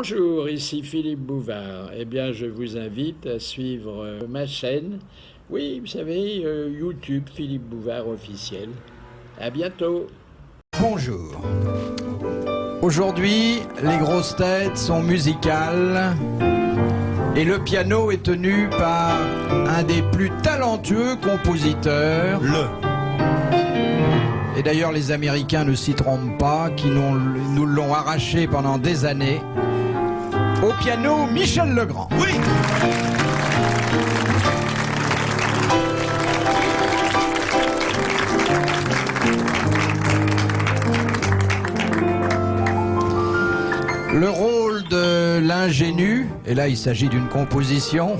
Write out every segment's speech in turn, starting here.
Bonjour, ici Philippe Bouvard. Eh bien, je vous invite à suivre ma chaîne. Oui, vous savez, YouTube, Philippe Bouvard officiel. À bientôt. Bonjour. Aujourd'hui, les grosses têtes sont musicales et le piano est tenu par un des plus talentueux compositeurs. Et d'ailleurs, les Américains ne s'y trompent pas, qui nous l'ont arraché pendant des années. Au piano, Michel Legrand. Oui. Le rôle de l'ingénu, et là il s'agit d'une composition,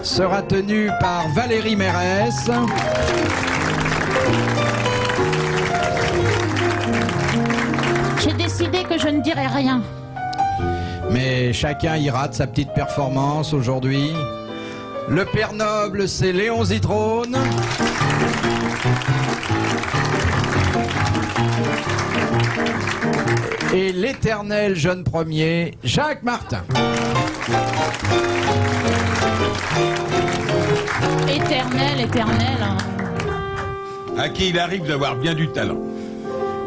sera tenu par Valérie Mérès. J'ai décidé que je ne dirai rien. Mais chacun ira de sa petite performance aujourd'hui. Le père noble, c'est Léon Zitrone. Et l'éternel jeune premier, Jacques Martin. Éternel. À qui il arrive d'avoir bien du talent.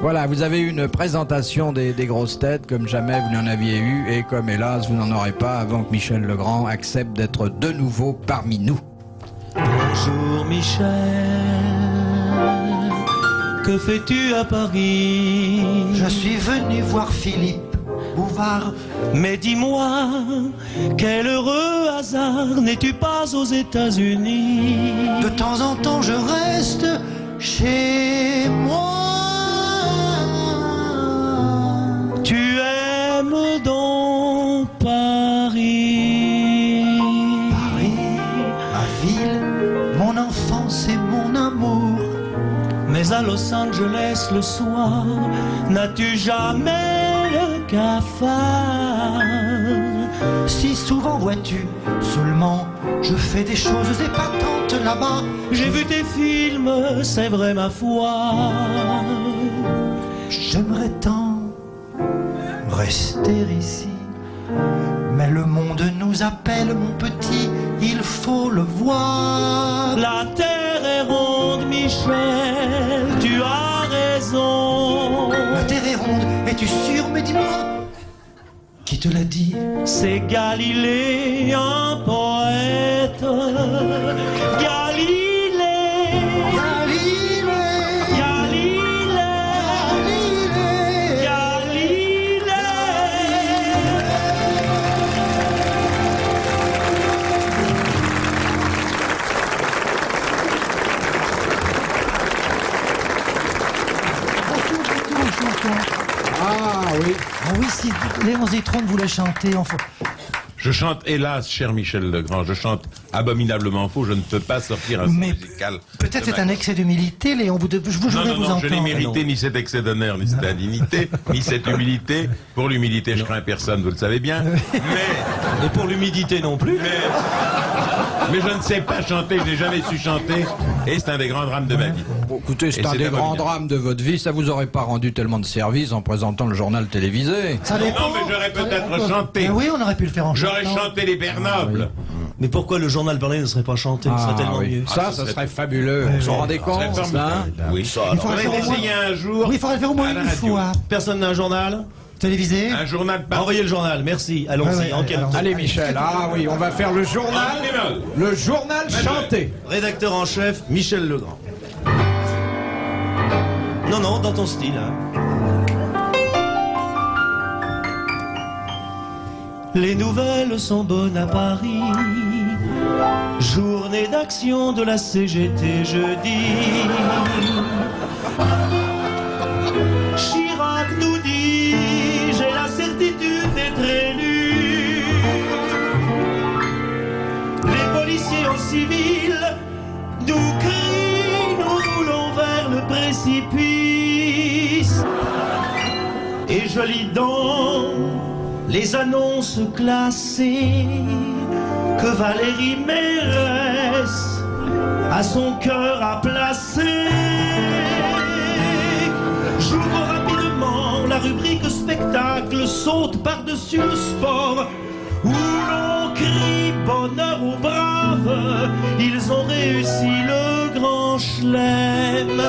Voilà, vous avez eu une présentation des grosses têtes comme jamais vous n'en aviez eu et comme hélas vous n'en aurez pas avant que Michel Legrand accepte d'être de nouveau parmi nous. Bonjour Michel, que fais-tu à Paris? Je suis venu voir Philippe Bouvard. Mais dis-moi, quel heureux hasard, n'es-tu pas aux États-Unis? De temps en temps je reste chez moi. Tu aimes donc Paris? Paris, ma ville, mon enfance et mon amour. Mais à Los Angeles le soir, n'as-tu jamais le cafard? Si souvent vois-tu, seulement je fais des choses épatantes là-bas. J'ai vu tes films, c'est vrai ma foi. J'aimerais tant rester ici, mais le monde nous appelle, mon petit, il faut le voir. La terre est ronde, Michel, tu as raison. La terre est ronde, es-tu sûr? Mais dis-moi, qui te l'a dit? C'est Galilée, un poète. Galilée, Galilée, Galilée, Galilée. Ah oui. Ah oui, si Léon Zitrone voulait chanter, enfin. Je chante, hélas, cher Michel Legrand, je chante abominablement faux, je ne peux pas sortir un son Mais musical. peut-être de c'est un ma- excès d'humilité, Léon. Je Non, voudrais non, vous non, entendre. je n'ai mérité ni cet excès d'honneur, ni cette indignité, ni cette humilité. Pour l'humilité, je crains personne, vous le savez bien. Et pour l'humidité non plus. Mais je ne sais pas chanter, je n'ai jamais su chanter, et c'est un des grands drames de ma vie. Bon, écoutez, c'est Et un c'est des grands abominable. drames de votre vie. Ça vous aurait pas rendu tellement de service en présentant le journal télévisé. Ça dépend. Non, mais j'aurais peut-être chanté. Oui, on aurait pu le faire en J'aurais chantant. chanté les Pères Nobles. Mais pourquoi le journal parlé ne serait pas chanté? Ce serait tellement mieux. Ça serait fabuleux. Vous vous rendez compte, C'est formidable. ça? Oui. Il faudrait On va faire au moins- essayer un jour. Oui, il faudrait le faire au moins à la une radio. fois. Personne n'a un journal? Télévisé. Un journal par Envoyez le journal, merci. Allons-y, Ouais, en quel alors- temps? Allez Michel, ah oui, on va faire le journal. Le journal chanté. Rédacteur en chef, Michel Legrand. Non, dans ton style. Hein. Les nouvelles sont bonnes à Paris. Journée d'action de la CGT jeudi. Chirac nous dit, j'ai la certitude d'être élu. Les policiers en civil nous crient, nous roulons vers le précipice. Et je lis dans les annonces classées que Valérie Mérès a son cœur à placer. J'ouvre rapidement la rubrique spectacle saute par-dessus le sport, où l'on crie bonheur aux braves. Ils ont réussi le grand chelem,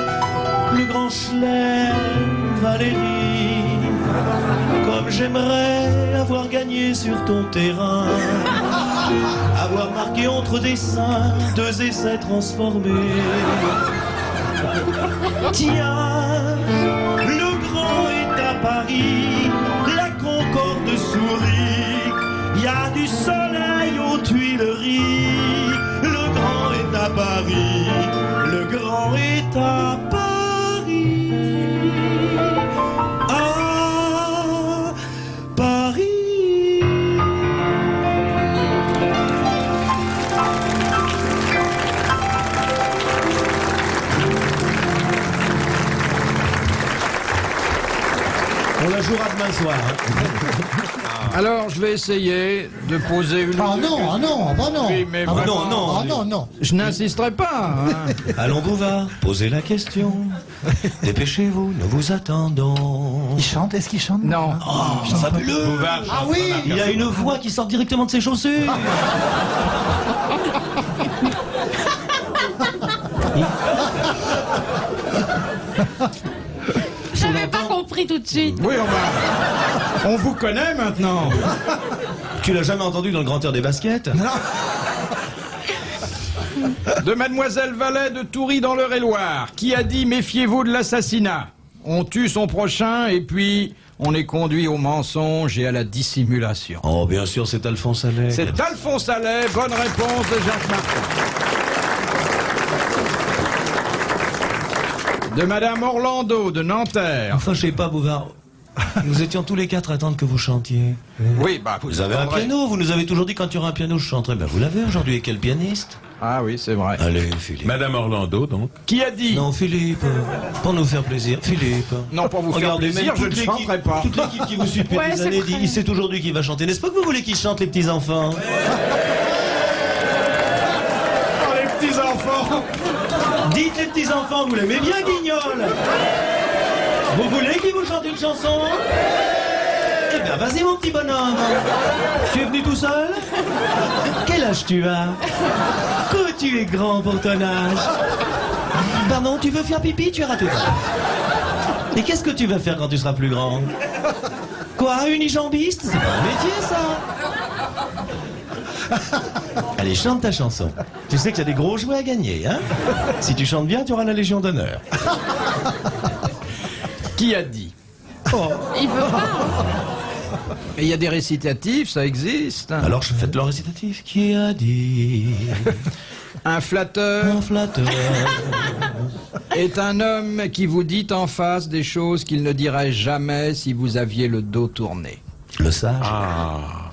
Valérie. Comme j'aimerais avoir gagné sur ton terrain, avoir marqué entre des seins 2 essais transformés. Tiens, le grand est à Paris, la Concorde sourit, il y a du soleil aux Tuileries. Le grand est à Paris, le grand est à Paris. À Paris. On la jouera demain soir. Alors, je vais essayer de poser une... Ah non, ah non, ah bah non. Oui, mais Ah vraiment, non, Ah non, non. je n'insisterai pas. Hein. Allons Bouvard, posez la question. Dépêchez-vous, nous vous attendons. Il chante, est-ce qu'il chante? Non. Oh, fabuleux. Bouvard, Ah oui. Il a une voix qui sort directement de ses chaussures. J'avais pas compris tout de suite. Oui, on vous connaît maintenant. Tu l'as jamais entendu dans le grand air des baskets? De Mademoiselle Vallet de Toury dans l'Eure-et-Loire, qui a dit « Méfiez-vous de l'assassinat ». On tue son prochain et puis on est conduit au mensonge et à la dissimulation. Oh, bien sûr, c'est Alphonse Allais. C'est Alphonse Allais, bonne réponse de Jacques Martin. De Madame Orlando de Nanterre. Enfin, je sais pas, Bouvard. Nous étions tous les 4 à attendre que vous chantiez. Oui, bah Vous avez un piano, vous nous avez toujours dit quand il y aura un piano, je chanterai. Ben vous l'avez aujourd'hui, et quel pianiste? Ah oui, c'est vrai. Allez, Philippe. Madame Orlando, donc. Qui a dit? Non, Philippe, pour nous faire plaisir. Philippe. Non, pour vous Regardez, faire plaisir, même je ne toute l'équipe- chanterai pas. Toute l'équipe qui vous suit depuis Ouais, des c'est années vrai. dit, c'est aujourd'hui qu'il va chanter. N'est-ce pas que vous voulez qu'il chante, les petits-enfants? Oh, les petits enfants. Dites les petits-enfants, vous l'aimez bien, Guignol? Vous voulez qu'il vous chante une chanson? Eh bien, vas-y, mon petit bonhomme. Tu es venu tout seul? Quel âge tu as? Que tu es grand pour ton âge. Pardon, tu veux faire pipi? Tu iras tout seul. Et qu'est-ce que tu vas faire quand tu seras plus grand? Quoi, unijambiste? C'est pas un métier, ça. Allez, chante ta chanson. Tu sais qu'il y a des gros jouets à gagner, hein? Si tu chantes bien, tu auras la Légion d'honneur. Qui a dit? Il veut pas. Et il y a des récitatifs, ça existe. Alors, faites le récitatif. Qui a dit? Un flatteur Un flatteur. est un homme qui vous dit en face des choses qu'il ne dirait jamais si vous aviez le dos tourné. Le sage.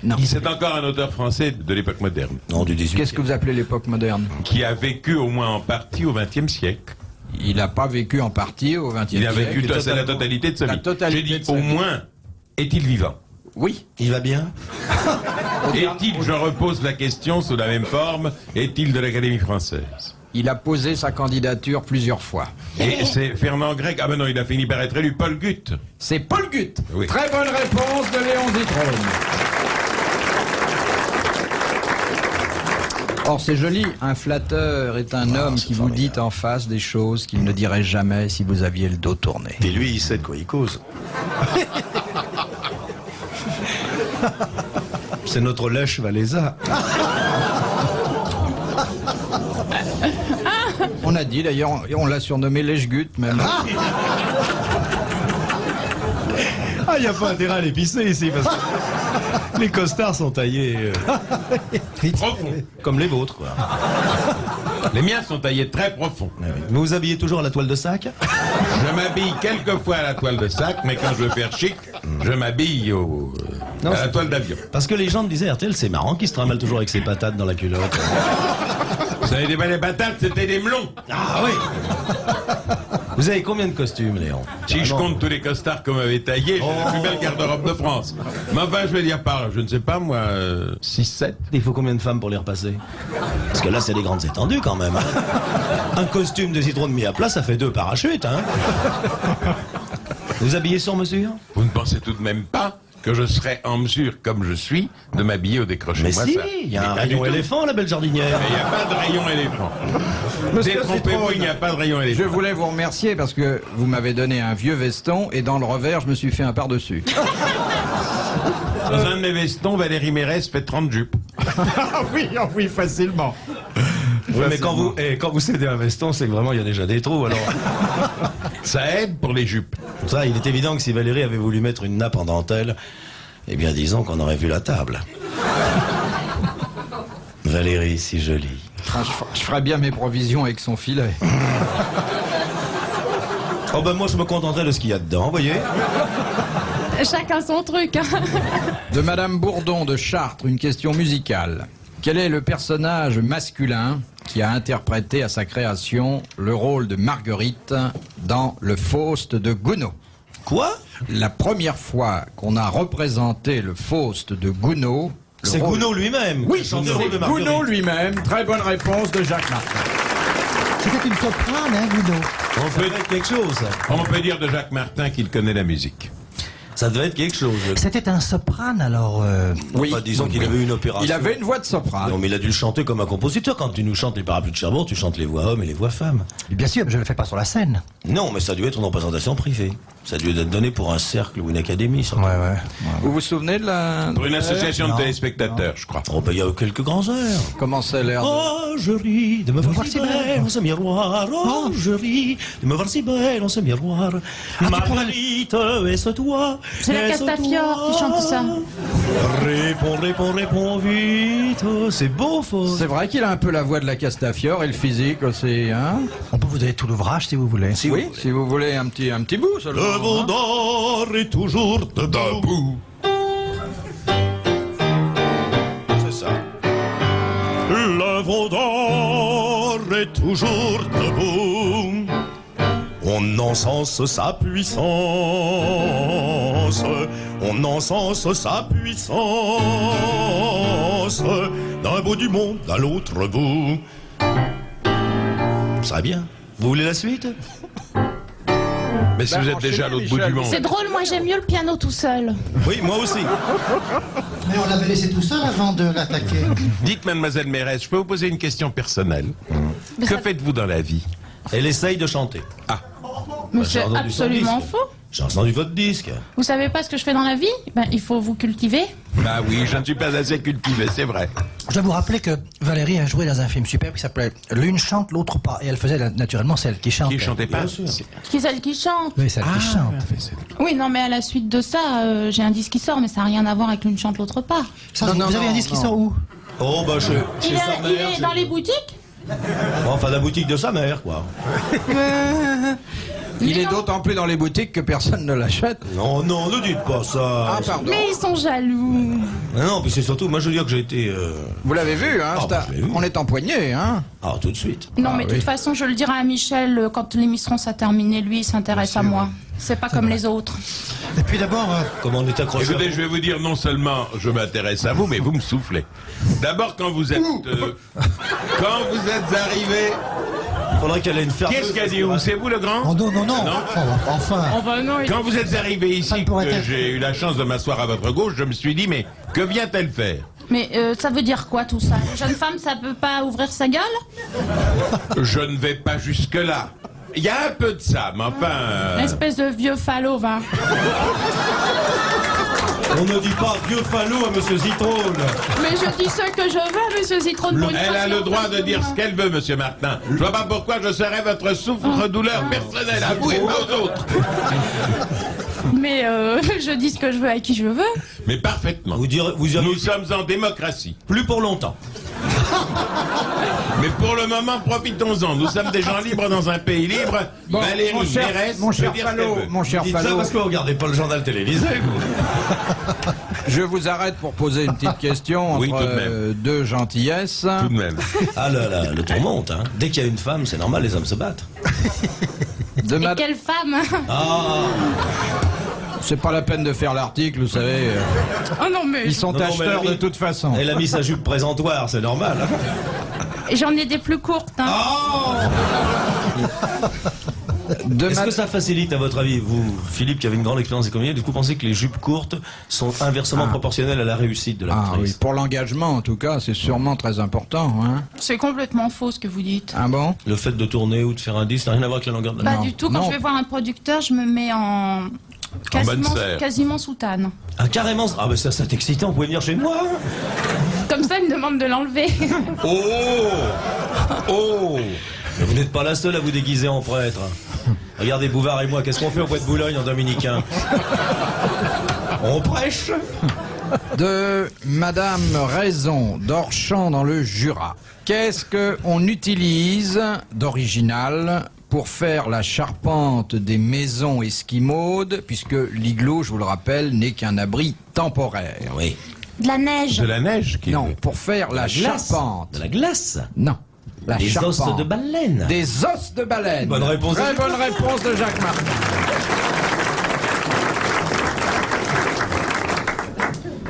Non. C'est encore un auteur français de l'époque moderne, Non, du 18e. Qu'est-ce que vous appelez l'époque moderne? qui a vécu au moins en partie au XXe siècle. Il n'a pas vécu en partie au XXe Il a siècle. vécu c'est la totalité de sa La vie. totalité J'ai de dit sa au vie. moins, est-il vivant? Oui. Il va bien? Est-il, je repose la question sous la même forme, est-il de l'Académie française? Il a posé sa candidature plusieurs fois. Et c'est Fernand Grecque. Ah ben non, il a fini par être élu. Paul Gutt. C'est Paul Gutt. Oui. Très bonne réponse de Léon Zitrone. Or, c'est joli. Un flatteur est un homme qui vous dit en face des choses qu'il ne dirait jamais si vous aviez le dos tourné. Et lui, il sait de quoi il cause. C'est notre lèche valaisan. On a dit d'ailleurs, on l'a surnommé Lèche-Gutt même. Ah, il n'y a pas intérêt à l'épicer ici, parce que les costards sont taillés Profond. comme les vôtres, quoi. Les miens sont taillés très profond. Vous vous habillez toujours à la toile de sac? Je m'habille quelquefois à la toile de sac, mais quand je veux faire chic, je m'habille Non, à la c'est- toile d'avion. Parce que les gens me disaient, RTL, c'est marrant qu'il se trimballe toujours avec ses patates dans la culotte. Ça n'était pas des patates, c'était des melons. Ah oui. Vous avez combien de costumes, Léon? Si je compte tous les costards qu'on m'avait taillés, j'ai la plus belle garde-robe de France. Mais enfin, je vais dire par, je ne sais pas moi, 6-7. Il faut combien de femmes pour les repasser? Parce que là, c'est des grandes étendues quand même. Hein. Un costume de citron de mis à plat, ça fait 2 parachutes. Hein. Vous habillez sur mesure? Vous ne pensez tout de même pas que je serais en mesure, comme je suis, de m'habiller au décroché? Mais Moi, si, ça- il y a un Mais pas du rayon tout. éléphant, la belle jardinière. Mais il n'y a pas de rayon éléphant. Détrompez-vous, il n'y a pas de rayon Je éléphant. voulais vous remercier parce que vous m'avez donné un vieux veston et dans le revers, je me suis fait un par-dessus. Dans un de mes vestons, Valérie Mérès fait 30 jupes. Ah oui, facilement. Oui, mais quand vous cédez un veston, c'est que vraiment, il y a déjà des trous, alors. Ça aide pour les jupes. Ça, il est évident que si Valérie avait voulu mettre une nappe en dentelle, eh bien, disons qu'on aurait vu la table. Valérie, si jolie. Ah, je ferais bien mes provisions avec son filet. Oh ben moi, je me contenterais de ce qu'il y a dedans, vous voyez. Chacun son truc. Hein. De Madame Bourdon de Chartres, une question musicale. Quel est le personnage masculin qui a interprété à sa création le rôle de Marguerite dans Le Faust de Gounod? Quoi? La première fois qu'on a représenté le Faust de Gounod... le C'est rôle- Gounod lui-même. Oui, qui chante le c'est rôle de Marguerite. Gounod lui-même. Très bonne réponse de Jacques Martin. C'était une soprane, hein, Gounod? On peut être quelque chose, ça. On peut dire de Jacques Martin qu'il connaît la musique. Ça devait être quelque chose. C'était un soprane, alors... Oui. Enfin, disons qu'il avait une opération. Il avait une voix de soprano. Non, mais il a dû le chanter comme un compositeur. Quand tu nous chantes les parapluies de Cherbourg, tu chantes les voix hommes et les voix femmes. Bien sûr, mais je ne le fais pas sur la scène. Non, mais ça a dû être une représentation privée. Ça a dû être donné pour un cercle ou une académie. Ça. Ouais. Vous vous souvenez de la... Pour une association Non. de téléspectateurs, je crois. Oh, ben, il y a quelques grands airs. Comment c'est l'air de... Oh, je ris de me voir si belle en ce miroir. Oh, je ris de me voir si belle en ce miroir. Marguerite, est-ce toi? C'est la Est-ce Castafiore toi? qui chante ça. Réponds vite. C'est beau, faux. C'est vrai qu'il a un peu la voix de la Castafiore et le physique aussi, hein? On peut vous donner tout l'ouvrage si vous voulez. Oui, si vous voulez un petit bout seulement. Le veau d'or est toujours debout. C'est ça. Le veau d'or est toujours debout. On encense sa puissance. On encense sa puissance. D'un bout du monde à l'autre bout. Ça va bien. Vous voulez la suite? Mais si Ben, vous êtes déjà à l'autre bout Michel. du monde. C'est drôle, moi j'aime mieux le piano tout seul. Oui, moi aussi. Mais on l'avait laissé tout seul avant de l'attaquer. Dites, mademoiselle Mérès, je peux vous poser une question personnelle. Mais Que ça- faites-vous dans la vie? Elle essaye de chanter. Mais j'ai c'est entendu son absolument disque. faux. J'ai entendu votre disque. Vous savez pas ce que je fais dans la vie? Ben, il faut vous cultiver. Bah oui, je ne suis pas assez cultivé, c'est vrai. Je dois vous rappeler que Valérie a joué dans un film superbe qui s'appelait L'une chante, l'autre pas. Et elle faisait naturellement celle qui chante. Qui chantait pas? Bien sûr. Qui est celle qui chante? Oui, celle qui chante. Oui, non, mais à la suite de ça, j'ai un disque qui sort, mais ça n'a rien à voir avec l'une chante l'autre part. Ça, Non, vous non, avez un non, disque qui non. sort où? Oh, bah, chez Il sa est, mère. il est dans les boutiques? Enfin, la boutique de sa mère, quoi. Il est non. d'autant plus dans les boutiques que personne ne l'achète. Non, non, ne dites pas ça. Ah, pardon. Mais ils sont jaloux. Non, puis c'est surtout, moi, je veux dire que j'ai été. Vous l'avez vu, hein? Ah, bah, je l'ai vu. On est empoigné, hein? Ah, tout de suite. Non, Ah, mais de oui. toute façon, je le dirai à Michel quand l'émission sera terminée. Lui, il s'intéresse à moi. C'est pas comme les autres. Et puis d'abord, Comment on est accroché. Écoutez, je vais vous dire, non seulement je m'intéresse à vous, mais vous me soufflez. D'abord, quand vous êtes arrivé, Il faudrait qu'elle ait une ferme. qu'est-ce qu'a dit où? C'est vous le grand? oh non. Non. Oh, enfin. Oh bah non, Quand vous êtes arrivé Ça ici, pourrait que être. j'ai eu la chance de m'asseoir à votre gauche, je me suis dit, mais que vient-elle faire? Mais ça veut dire quoi tout ça? Une jeune femme, ça peut pas ouvrir sa gueule? Je ne vais pas jusque-là. Il y a un peu de ça, mais enfin... Espèce de vieux falot, va. On ne dit pas vieux falot à Monsieur Zitrone. Mais je dis ce que je veux, monsieur Zitrone. pour une Elle fois, a c'est le en droit face de dire moi. ce qu'elle veut, monsieur Martin. Je vois pas pourquoi je serais votre souffre-douleur personnelle à vous et pas aux autres. Mais je dis ce que je veux à qui je veux. Mais parfaitement. Vous direz Nous sommes en démocratie. plus pour longtemps. Mais pour le moment, profitons-en. Nous sommes des gens libres dans un pays libre. Bon, Valérie Mérès mon cher peut dire ce qu'elle Fallot, veut. mon cher Dites ça Fallot, parce que vous regardez pas le journal télévisé, vous. je vous arrête pour poser une petite question Oui, entre tout de même. deux gentillesses. Tout de même. Ah là, le tour monte, hein. Dès qu'il y a une femme, c'est normal, les hommes se battent. De Et ma- quelle femme? Ah, C'est pas la peine de faire l'article, vous savez. Oh non, mais Ils sont Non, mais acheteurs elle a de mis- toute façon. elle a mis sa jupe présentoir, c'est normal. Hein. j'en ai des plus courtes. Hein. Est-ce que ça facilite, à votre avis, vous, Philippe, qui avez une grande expérience des comédiens, du coup, pensez que les jupes courtes sont inversement proportionnelles à la réussite de Ah l'actrice? oui, pour l'engagement en tout cas, c'est sûrement très important. Hein. C'est complètement faux ce que vous dites. Ah bon? Le fait de tourner ou de faire un disque n'a rien à voir avec la longueur de la Pas Non. du tout. Quand Non. je vais voir un producteur, je me mets en bonne sœur. quasiment soutane. Ah, carrément. Ah, ben ça, c'est excitant. Vous pouvez venir chez moi. Comme ça, il me demande de l'enlever. Oh Mais vous n'êtes pas la seule à vous déguiser en prêtre. Regardez Bouvard et moi, qu'est-ce qu'on fait au Bois de Boulogne en dominicain? On prêche. De Madame Raison d'Orchamps dans le Jura. Qu'est-ce qu'on utilise d'original pour faire la charpente des maisons esquimaudes, puisque l'igloo, je vous le rappelle, n'est qu'un abri temporaire? Oui. De la neige. De la neige qui Non, pour faire la charpente. De la glace. Non, la Des charpente. os de baleine. Des os de baleine. Bonne réponse de Très Jacques bonne réponse de Jacques Martin.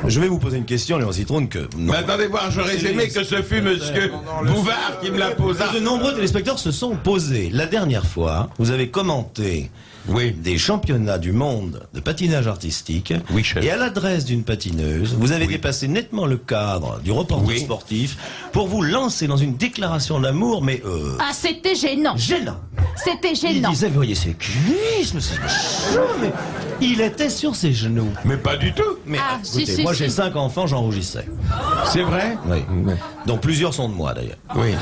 Je vais vous poser une question, Léon Zitrone, que... Mais attendez voir, j'aurais aimé que ce fût monsieur Bouvard qui me la posa. De nombreux téléspectateurs se sont posés. La dernière fois, vous avez commenté des championnats du monde de patinage artistique. Oui, chef. Et à l'adresse d'une patineuse, vous avez dépassé nettement le cadre du reportage sportif pour vous lancer dans une déclaration d'amour, mais Ah, c'était gênant. gênant. C'était Il gênant. disait, vous voyez ses cuisses, mais c'est chaud, mais il était sur ses genoux. Mais pas du tout. Mais Ah, écoutez, si, moi si. j'ai 5 enfants, j'en rougissais. C'est vrai? Oui. dont plusieurs sont de moi d'ailleurs. Oui.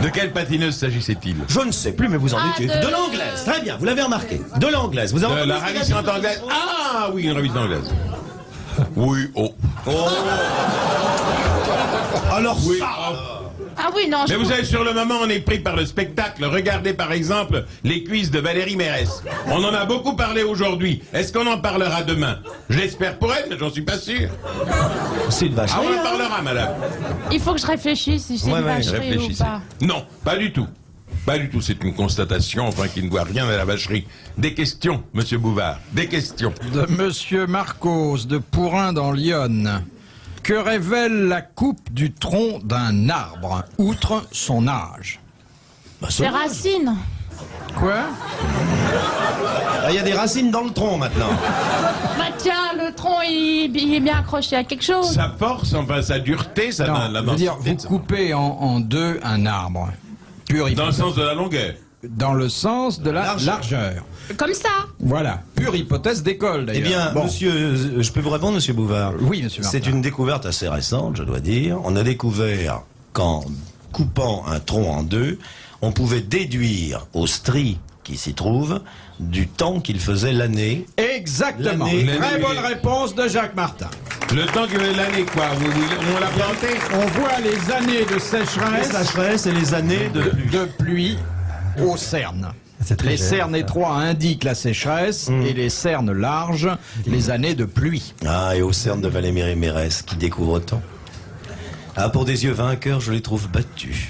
De quelle patineuse s'agissait-il? Je ne sais plus, mais vous en Ah, doutez. De l'anglaise, très bien, vous l'avez remarqué. De l'anglaise, vous avez De entendu la ce qu'il a révision dit anglaise. Ah oui, une révision anglaise. Oui, oh. Alors Oui. ça, Ah oui, non, je Mais vous savez, sur le moment, on est pris par le spectacle. Regardez par exemple les cuisses de Valérie Mérès. On en a beaucoup parlé aujourd'hui. Est-ce qu'on en parlera demain? Je l'espère pour elle, mais j'en suis pas sûr. c'est une vache. Ah, on en parlera, madame. il faut que je réfléchisse si c'est Ouais, une ouais, vacherie ou Réfléchissez. pas. Non, pas du tout. Pas du tout, c'est une constatation, enfin, qui ne voit rien à la vacherie. Des questions, monsieur Bouvard, des questions. De Monsieur Marcos de Pourin dans l'Yonne. Que révèle la coupe du tronc d'un arbre, outre son âge? C'est racines. Quoi? Ah, il y a des racines dans le tronc maintenant. Bah tiens, le tronc, il est bien accroché à quelque chose. Sa force, enfin, sa dureté, sa Non, la je veux dire, densité vous de sa- coupez en deux un arbre. Pure Dans le hypothèse. sens de la longueur. Dans le sens de la largeur. Comme ça. Voilà. Pure hypothèse d'école, Eh d'ailleurs. bien, Bon. monsieur, je peux vous répondre, monsieur Bouvard? Oui, monsieur Martin. C'est une découverte assez récente, je dois dire. On a découvert qu'en coupant un tronc en deux, on pouvait déduire au stries qui s'y trouve du temps qu'il faisait l'année. Exactement. L'année- Très l'année- bonne réponse de Jacques Martin. Le temps que l'année, quoi. On l'a planté. On voit les années de Les sécheresse, sécheresses et les années de pluie. de pluie aux cernes. Les cernes étroits indiquent la sécheresse et les cernes larges, les années de pluie. Ah, et au cerne de Valérie Mérès, qui découvre tant. Ah, pour des yeux vainqueurs, je les trouve battus.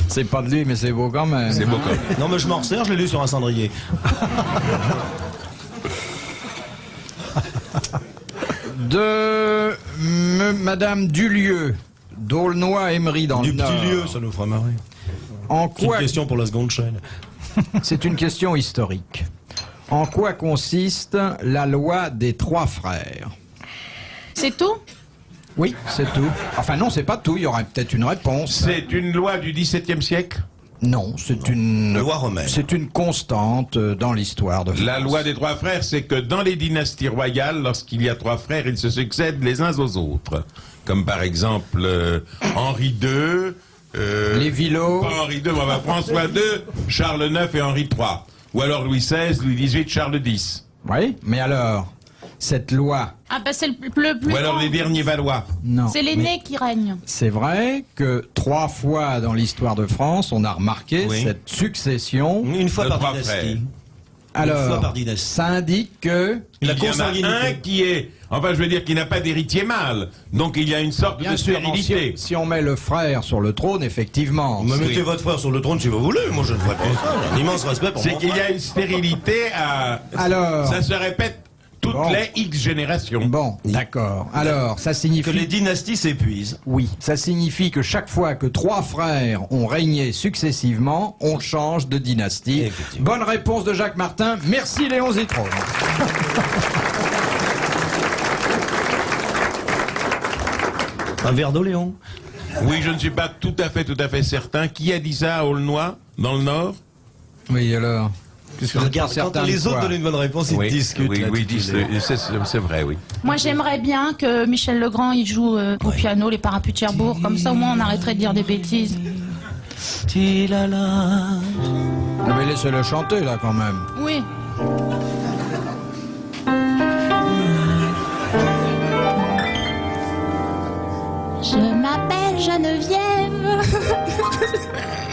C'est pas de lui, mais c'est beau quand même. C'est beau comme. Non, mais je m'en resserre, je l'ai lu sur un cendrier. De Madame Dulieu, d'Aulnoy-Emery dans Du le Nord. petit lieu, ça nous fera marrer. En Petite quoi question pour la seconde chaîne. C'est une question historique. En quoi consiste la loi des trois frères? C'est tout? Oui, c'est tout. Enfin non, c'est pas tout, il y aurait peut-être une réponse. C'est une loi du XVIIe siècle. Non, c'est une Loi romaine. C'est une constante dans l'histoire de France. La loi des trois frères, c'est que dans les dynasties royales, lorsqu'il y a trois frères, ils se succèdent les uns aux autres. Comme par exemple Henri II. Les Villot. Pas Henri II, mais enfin, François II, Charles IX et Henri III. Ou alors Louis XVI, Louis XVIII, Charles X. Oui, mais alors, cette loi, Ah bah c'est le plus Ou alors grand. les derniers Valois. non. C'est l'aîné qui règne. C'est vrai que 3 fois dans l'histoire de France, on a remarqué Oui. cette succession. Une fois De par trois dynastie. frères. Alors, fois par dynastie. ça indique que, La Il y en a consanguinité. un qui est, enfin je veux dire, qui n'a pas d'héritier mâle. Donc il y a une sorte bien de sûr, stérilité. si on met le frère sur le trône, effectivement, Me c'est- mettez votre frère sur le trône si vous voulez, moi je ne ferai pas ça. J'ai un immense respect pour C'est mon qu'il y frère. a une stérilité à... Alors, Ça se répète toutes Bon. les X générations. Bon, d'accord. Alors, ça Que signifie... les dynasties s'épuisent. Oui, ça signifie que chaque fois que 3 frères ont régné successivement, on change de dynastie. Effectivement. Bonne réponse de Jacques Martin. Merci Léon Zitrone. Un verre d'eau, Léon? Oui, je ne suis pas tout à fait certain. Qui a dit ça à Aulnois, dans le Nord? Oui, alors... Qu'est-ce que vous êtes Regarde, pas quand certain de les autres quoi donnent une bonne réponse, ils discutent. oui, là, oui, tous les- c'est vrai, oui. Moi, j'aimerais bien que Michel Legrand il joue au piano les Parapluies de Cherbourg. Comme ça, au moins, on arrêterait de dire des bêtises. Ti-la-la. Ah, mais laissez-le chanter, là, quand même. Oui. Je m'appelle Geneviève.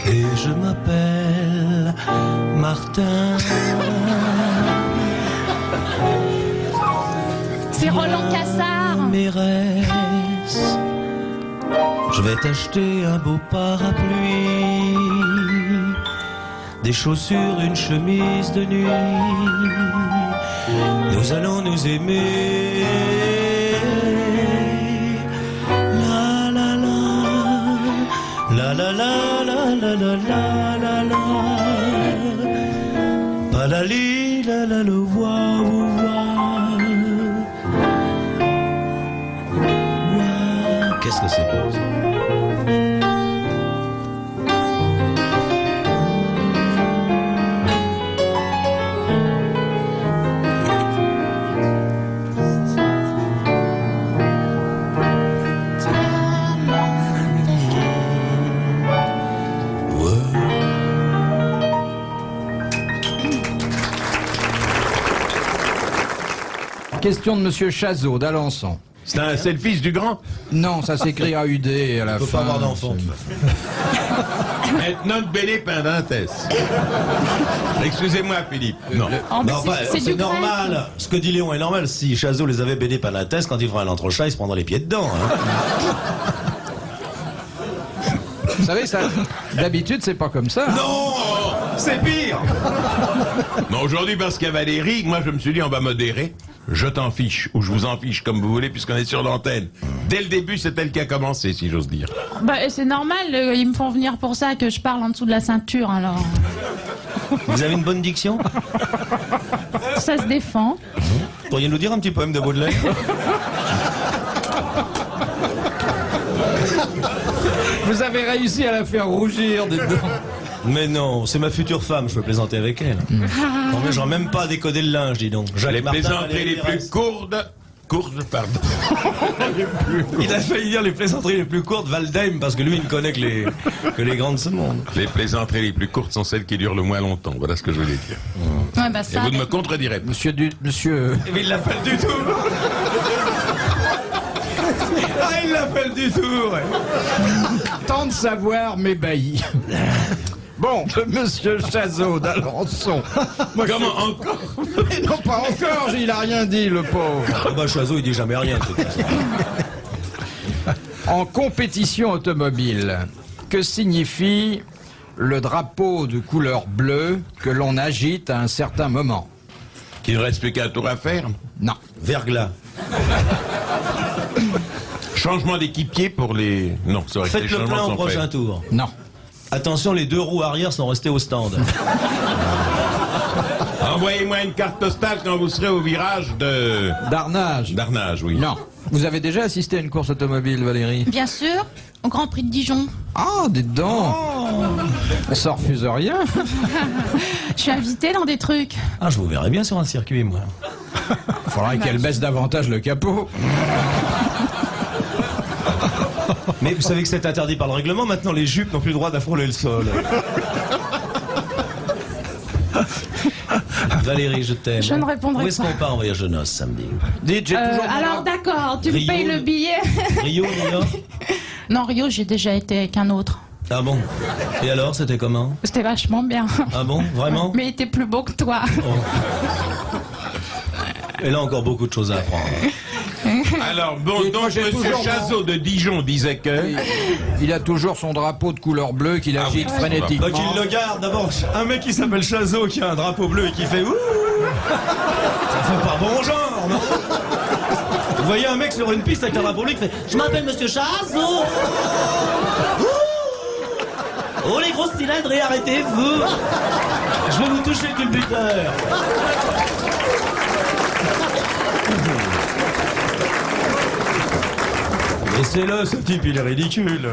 Et je m'appelle Martin. C'est Roland Cassard. Mérès. Je vais t'acheter un beau parapluie, des chaussures, une chemise de nuit. Nous allons nous aimer. La la la, la la la la la la la la la. Pa la li la la le wa wa. Qu'est-ce que c'est beau ça? Question de Monsieur Chazot, d'Alençon. C'est le fils du grand? Non, ça s'écrit AUD à la On peut fin. pas avoir d'enfant. Et non bene pendentes. Excusez-moi, Philippe. Non. Oh, mais Non, enfin, c'est c'est du grec. normal. Ce que dit Léon est normal. Si Chazot les avait bédés panathès, quand il fera un entrechat, il se prendra les pieds dedans. Hein. Vous savez, ça, d'habitude, c'est pas comme ça. Non, c'est pire. Non, aujourd'hui, parce qu'il y a Valérie, moi, je me suis dit, on va modérer. Je t'en fiche, ou je vous en fiche, comme vous voulez, puisqu'on est sur l'antenne. Dès le début, c'est elle qui a commencé, si j'ose dire. Bah, c'est normal, ils me font venir pour ça, que je parle en dessous de la ceinture, alors Vous avez une bonne diction? ça se défend. Pourriez nous dire un petit poème de Baudelaire? Vous avez réussi à la faire rougir, dites donc. Mais non, c'est ma future femme, je peux plaisanter avec elle. En fait, j'aurais même pas décodé le linge, dis donc. Jacques Les Martin, plaisanteries Valérie les plus Mérès. courtes, pardon. Il a failli dire les plaisanteries les plus courtes, Valdheim, parce que lui, il ne connaît que les grandes de ce monde. Les plaisanteries les plus courtes sont celles qui durent le moins longtemps. Voilà ce que je voulais dire. Ouais, bah Et ça. vous ne me contredirez pas. Monsieur... Mais il l'appelle du tout. Ah, il l'appelle du tout, ouais. Tant de savoir m'ébahit. Bon, Monsieur Chazot d'Alençon. Moi, Comment encore? Non, pas encore, il a rien dit, le pauvre. Ah bah, Chazot, il dit jamais rien, de toute façon. En compétition automobile, que signifie le drapeau de couleur bleue que l'on agite à un certain moment? Il ne reste plus qu'un tour à faire. Non. Verglas. Changement d'équipier pour les... Non, ça aurait été Faites les le plein changements au sont prochain faits. tour. Non. Attention, les 2 roues arrière sont restées au stand. Envoyez-moi une carte postale quand vous serez au virage de... Darnage? d'Arnage, oui. Non. Vous avez déjà assisté à une course automobile, Valérie? Bien sûr, au Grand Prix de Dijon. Ah, dites donc. Ça refuse rien. Je suis invitée dans des trucs. Ah, je vous verrais bien sur un circuit, moi. Il faudrait qu'elle baisse davantage le capot. Mais vous savez que c'est interdit par le règlement, maintenant les jupes n'ont plus le droit d'affrôler le sol. Valérie, je t'aime. Je ne répondrai Où est-ce pas. qu'on part en voyage de noces samedi? Dites, j'ai toujours... Alors d'accord, tu me Rio, payes le billet. Rio, New York? Non, Rio, j'ai déjà été avec un autre. Ah bon? Et alors, c'était comment? C'était vachement bien. Ah bon? Vraiment? Mais il était plus beau que toi. Et là, encore beaucoup de choses à apprendre. Alors, bon, Et donc moi, j'ai Monsieur toujours- Chazot de Dijon disait que... Il a toujours son drapeau de couleur bleue qu'il agite oui. frénétiquement. Donc il le garde d'abord. Un mec qui s'appelle Chazot qui a un drapeau bleu et qui fait ouh, ça fait pas bon genre non? Vous voyez un mec sur une piste avec un drapeau bleu qui fait « Je m'appelle Monsieur Chazot !» Oh les grosses cylindres et arrêtez-vous! Je vais vous toucher le culbuteur! Laissez-le, ce type, il est ridicule.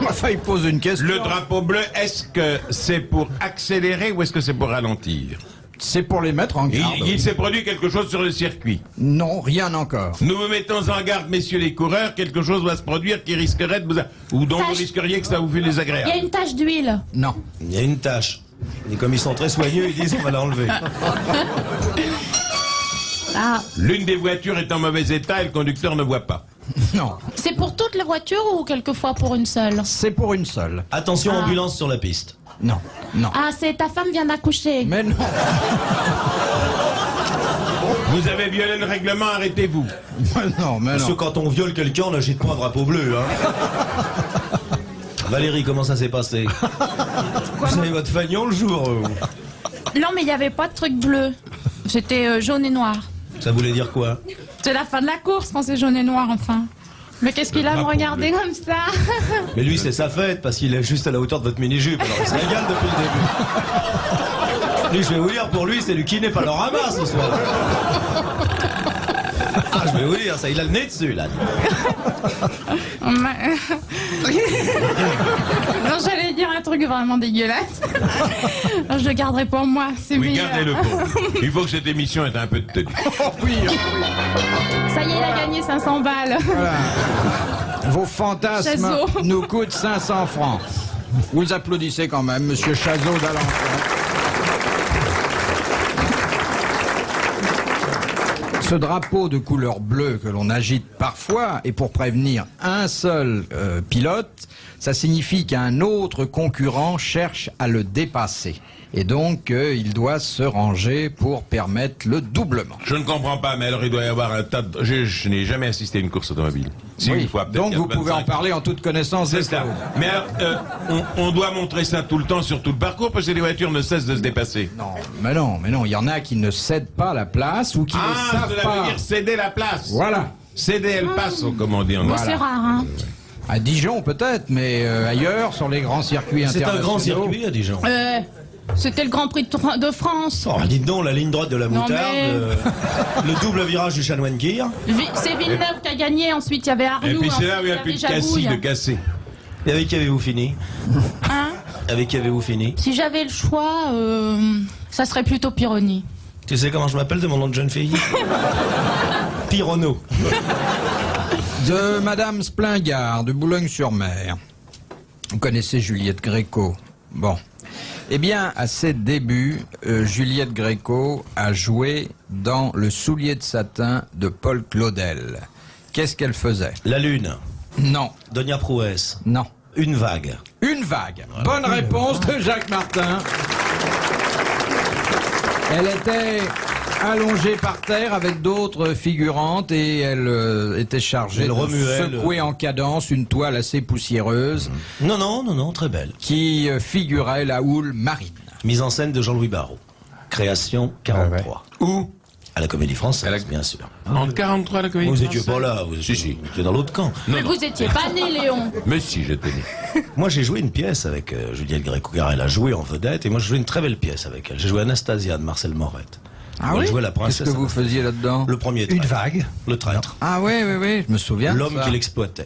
Enfin, il pose une question. Le drapeau bleu, est-ce que c'est pour accélérer ou est-ce que c'est pour ralentir? C'est pour les mettre en garde. Il s'est produit quelque chose sur le circuit. Non, rien encore. Nous vous mettons en garde, messieurs les coureurs, quelque chose va se produire qui risquerait de vous... ou dont vous risqueriez que ça vous fait Il y a désagréable. une tache d'huile. Non. Il y a une tâche. Et comme ils sont très soigneux, ils disent on va l'enlever. Ah. L'une des voitures est en mauvais état et le conducteur ne voit pas. Non. C'est pour toutes les voitures ou quelquefois pour une seule? C'est pour une seule. Attention, ambulance sur la piste. Non. Non. Ah, c'est ta femme vient d'accoucher. Mais non. Vous avez violé le règlement, arrêtez-vous. Non, mais Parce que non. quand on viole quelqu'un, on n'agite pas un drapeau bleu, hein. Valérie, comment ça s'est passé? Vous avez votre fagnon le jour Non, mais il n'y avait pas de truc bleu. C'était jaune et noir. Ça voulait dire quoi? C'est la fin de la course quand c'est jaune et noir, enfin. Mais qu'est-ce qu'il a à me drapeau regarder bleu. comme ça? Mais lui, c'est sa fête, parce qu'il est juste à la hauteur de votre mini-jupe, alors il se régale depuis le début. Lui, je vais vous dire, pour lui, c'est du kiné panorama ce soir. Ah, je vais vous dire, ça, il a le nez dessus, là. Non, j'allais dire un truc vraiment dégueulasse. Je le garderai pour moi, c'est Oui, meilleur. gardez-le pour vous. Il faut que cette émission ait un peu de tenue. Oui. Ça y est, il a gagné 500 balles. Vos fantasmes Chazot. nous coûtent 500 francs. Vous applaudissez quand même, monsieur Chazot d'Alençon. Ce drapeau de couleur bleue que l'on agite parfois et pour prévenir un seul pilote, ça signifie qu'un autre concurrent cherche à le dépasser. Et donc, il doit se ranger pour permettre le doublement. Je ne comprends pas, mais alors il doit y avoir un tas de... Je n'ai jamais assisté à une course automobile. Si, Oui. une fois, peut-être Donc, il y a vous pouvez 25 en parler en toute connaissance de C'est ça. cause. Mais alors, on doit montrer ça tout le temps sur tout le parcours parce que les voitures ne cessent de se dépasser. Non. Il y en a qui ne cèdent pas la place ou qui ne Ah, savent cela pas. veut dire céder la place. Voilà. Céder, elle passe, comme on dit en Bon, anglais. c'est rare, hein. À Dijon peut-être, mais ailleurs, sur les grands circuits C'est un internationaux. grand circuit à Dijon. C'était le Grand Prix de France. Oh, dites donc, la ligne droite de la Non, moutarde, mais- le double virage du chanoine-kir. C'est Villeneuve qui a gagné, ensuite il y avait Arnoux. Et puis c'est là où il n'y a ensuite, plus de avait cassis, Jabouille. de cassé. Et avec qui avez-vous fini? Hein? Avec qui avez-vous fini? Si j'avais le choix, ça serait plutôt Pironi. Tu sais comment je m'appelle de mon nom de jeune fille? Pirono. De Madame Splingard, de Boulogne-sur-Mer. Vous connaissez Juliette Gréco. Bon. Eh bien, à ses débuts, Juliette Gréco a joué dans Le soulier de satin de Paul Claudel. Qu'est-ce qu'elle faisait? La lune. Non, Donia Prouès. non. Une vague. Une vague. Bonne réponse de Jacques Martin. Elle était allongée par terre avec d'autres figurantes et elle était chargée Elle de remuait secouer en cadence une toile assez poussiéreuse Non, très belle. qui figurait la houle marine. Mise en scène de Jean-Louis Barrault. Création 43. Où? À la Comédie Française, À la- bien sûr. En 43, la comédie Vous étiez française. pas là, vous Si, si. étiez dans l'autre camp. Non, Mais non. vous étiez pas né, Léon. Mais si, j'étais né. Moi, j'ai joué une pièce avec Juliette Gréco, car elle a joué en vedette, et moi, j'ai joué une très belle pièce avec elle. J'ai joué Anastasia de Marcel Morette. Ah Elle oui? jouait la princesse. Qu'est-ce que vous faisiez là-dedans? Le premier Une traître. vague. Le traître. Ah oui, je me souviens. de L'homme ça. qui l'exploitait.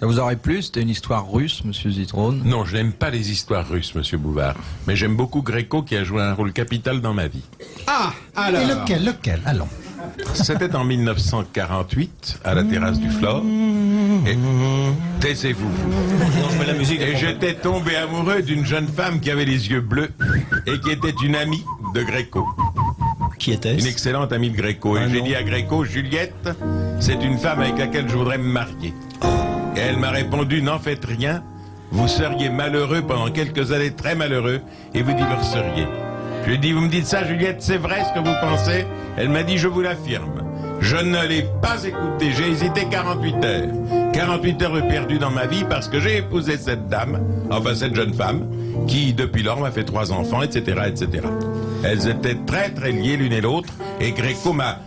Ça vous aurait plu? C'était une histoire russe, monsieur Zitrone. Non, je n'aime pas les histoires russes, monsieur Bouvard. Mais j'aime beaucoup Gréco qui a joué un rôle capital dans ma vie. Ah, alors. Et lequel? Allons. C'était en 1948, à la terrasse du Flore. Et... Taisez-vous. Non, je mets la musique. Et j'étais tombé amoureux d'une jeune femme qui avait les yeux bleus et qui était une amie de Gréco. Qui était-ce? Une excellente amie de Gréco. Et Ah j'ai non. dit à Gréco, Juliette, c'est une femme avec laquelle je voudrais me marier. Et elle m'a répondu, n'en faites rien, vous seriez malheureux pendant quelques années, très malheureux, et vous divorceriez. Je lui ai dit, vous me dites ça, Juliette, c'est vrai ce que vous pensez? Elle m'a dit, je vous l'affirme. Je ne l'ai pas écouté, j'ai hésité 48 heures. 48 heures de perdu dans ma vie parce que j'ai épousé cette dame, enfin cette jeune femme, qui depuis lors m'a fait 3 enfants, etc., etc. Elles étaient très très liées l'une et l'autre, et Gréco m'a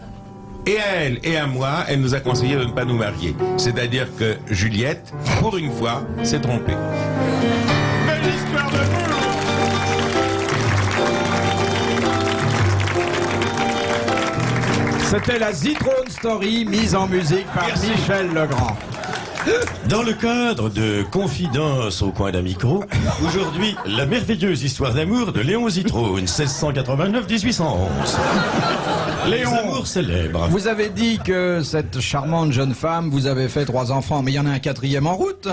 Et à elle et à moi, elle nous a conseillé de ne pas nous marier. C'est-à-dire que Juliette, pour une fois, s'est trompée. Belle histoire d'amour! C'était la Zitrone Story mise en musique par Michel Legrand. Dans le cadre de Confidence au coin d'un micro, aujourd'hui, la merveilleuse histoire d'amour de Léon Zitrone, 1689-1811. Léon, Amour célèbre. vous avez dit que cette charmante jeune femme vous avait fait 3 enfants, mais il y en a un 4e en route.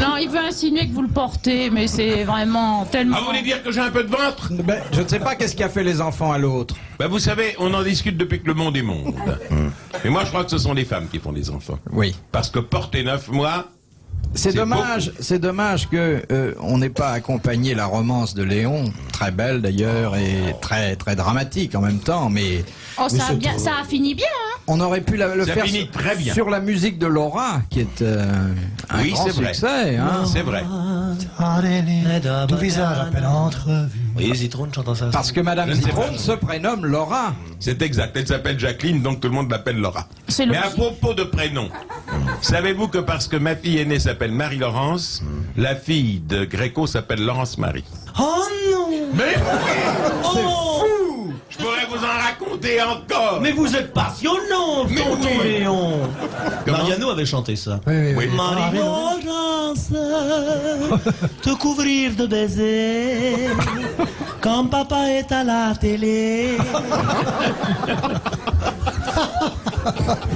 Non, il veut insinuer que vous le portez, mais c'est vraiment tellement... Ah, vous voulez dire que j'ai un peu de ventre? Ben, je ne sais pas qu'est-ce qui a fait les enfants à l'autre. Ben, vous savez, on en discute depuis que le monde est monde. Mais moi, je crois que ce sont les femmes qui font les enfants. Oui. Parce que porter 9 mois... C'est dommage que on n'ait pas accompagné la romance de Léon, très belle d'ailleurs et très très dramatique en même temps, mais Oh, ça a fini bien, hein. on aurait pu le Ça faire finit très bien. sur la musique de Laura, qui est un Oui, grand c'est vrai. succès. Hein. C'est vrai. Tout visage à peine entrevu. Oui, Zitrone, j'entends ça. Parce que Madame Je ne sais Zitrone pas. se prénomme Laura. C'est exact. Elle s'appelle Jacqueline, donc tout le monde l'appelle Laura. C'est Mais à logique. propos de prénom, savez-vous que parce que ma fille aînée s'appelle Marie-Laurence, la fille de Gréco s'appelle Laurence-Marie. Oh non! Mais C'est fou! je pourrais vous en raconter encore. Mais vous êtes passionnant, Mais tonton oui. Léon! Comment? Mariano avait chanté ça. Oui. Marie-Laurence, te couvrir de baisers, quand papa est à la télé.